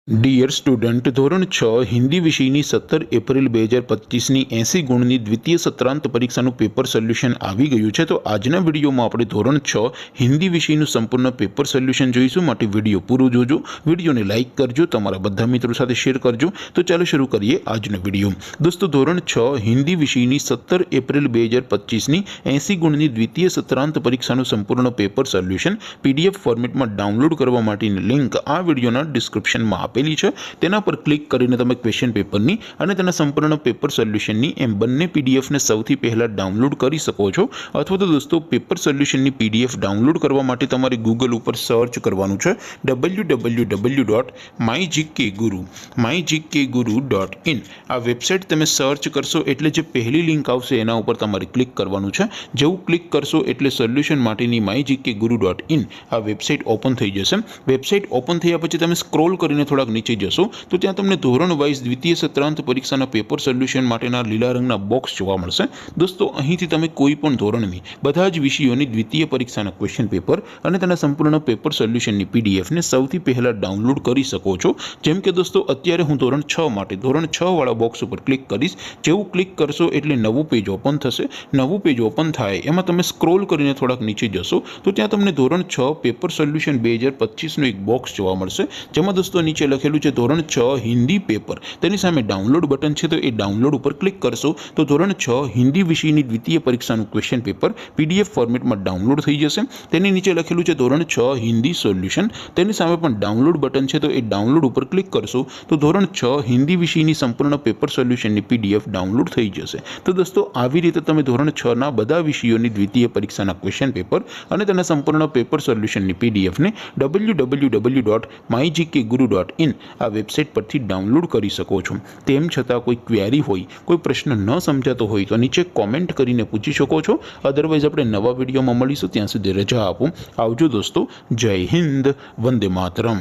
Dear student, ધોરણ 6 હિન્દી વિષયની 17 April 2025ની 80 ગુણની દ્વિતીય સત્રાંત પરીક્ષાનું પેપર સોલ્યુશન આવી ગયું છે। તો આજના વિડીયોમાં આપણે ધોરણ 6 હિન્દી વિષયનું સંપૂર્ણ પેપર સોલ્યુશન જોઈશું। માટે વિડીયો પૂરો જોજો, વિડીયોને લાઇક કરજો, તમારા બધા મિત્રો સાથે શેર કરજો। તો ચાલો શરૂ કરીએ આજનો વિડીયો। દોસ્તો, ધોરણ 6 હિન્દી વિષયની 17 એપ્રિલ 2025ની 80 ગુણની દ્વિતીય સત્રાંત પરીક્ષાનું સંપૂર્ણ પેપર સોલ્યુશન PDF ફોર્મેટમાં ડાઉનલોડ કરવા માટેની લિંક આ વિડીયોના ડિસ્ક્રિપ્શનમાં આપેલી છે। તેના પર ક્લિક કરીને તમે ક્વેશ્ચન પેપરની અને તેના સંપૂર્ણ પેપર સોલ્યુશનની એમ બંને PDF ને સૌથી પહેલા ડાઉનલોડ કરી શકો છો। અથવા તો દોસ્તો, પેપર સોલ્યુશનની PDF ડાઉનલોડ કરવા માટે તમારે ગૂગલ ઉપર સર્ચ કરવાનું છે www.mygkguru.in। આ વેબસાઇટ તમે સર્ચ કરશો એટલે જે પહેલી લિંક આવશે એના ઉપર તમારે ક્લિક કરવાનું છે। જેવું ક્લિક કરશો એટલે સોલ્યુશન માટેની mygkguru.in આ વેબસાઇટ ઓપન થઈ જશે। વેબસાઇટ ઓપન થયા પછી તમે સ્ક્રોલ કરીને થોડા નીચે જશો તો ત્યાં તમને ધોરણ વાઇઝ દ્વિતીય સત્રાંત પરીક્ષાના પેપર સોલ્યુશન માટેના લીલા રંગના બોક્સ જોવા મળશે। દોસ્તો, અહીંથી તમે કોઈ પણ ધોરણની બધા જ વિષયોની દ્વિતીય પરીક્ષાના ક્વેશ્ચન પેપર અને તેના સંપૂર્ણ પેપર સોલ્યુશનની PDF ને સૌથી પહેલા ડાઉનલોડ કરી શકો છો। જેમ કે દોસ્તો, અત્યારે હું ધોરણ 6 માટે ધોરણ 6 વાળા બોક્સ ઉપર ક્લિક કરીશ। જેવું ક્લિક કરશો એટલે નવું પેજ ઓપન થશે। નવું પેજ ઓપન થાય એમાં તમે સ્ક્રોલ કરીને થોડાક નીચે જશો તો ત્યાં તમને ધોરણ 6 પેપર સોલ્યુશન 2025નું એક બોક્સ જોવા મળશે। જેમાં દોસ્તો નીચે લખેલું છે ધોરણ 6 હિન્દી પેપર, તેની સામે ડાઉનલોડ બટન છે તો એ ડાઉનલોડ ઉપર ક્લિક કરશો તો ધોરણ 6 હિન્દી વિષયની દ્વિતીય પરીક્ષાનું ક્વેશ્ચન પેપર PDF ફોર્મેટમાં ડાઉનલોડ થઈ જશે। તેની નીચે લખેલું છે ધોરણ 6 હિન્દી સોલ્યુશન, તેની સામે પણ ડાઉનલોડ બટન છે તો એ ડાઉનલોડ ઉપર ક્લિક કરશો તો ધોરણ 6 હિન્દી વિષયની સંપૂર્ણ પેપર સોલ્યુશનની PDF ડાઉનલોડ થઈ જશે। તો દોસ્તો, આવી રીતે તમે ધોરણ 6 ના બધા વિષયોની દ્વિતીય પરીક્ષાના ક્વેશ્ચન પેપર અને તેના સંપૂર્ણ પેપર સોલ્યુશનની PDF ને www.mygkguru.in આ વેબસાઇટ પરથી ડાઉનલોડ કરી શકો છો। તેમ છતાં કોઈ ક્વેરી હોય, કોઈ પ્રશ્ન ન સમજાતો હોય તો નીચે કોમેન્ટ કરીને પૂછી શકો છો। અદરવાઇઝ આપણે નવા વિડીયોમાં મળીશું, ત્યાં સુધી રજા આપો। આવજો દોસ્તો, જય હિન્દ, વંદે માતરમ।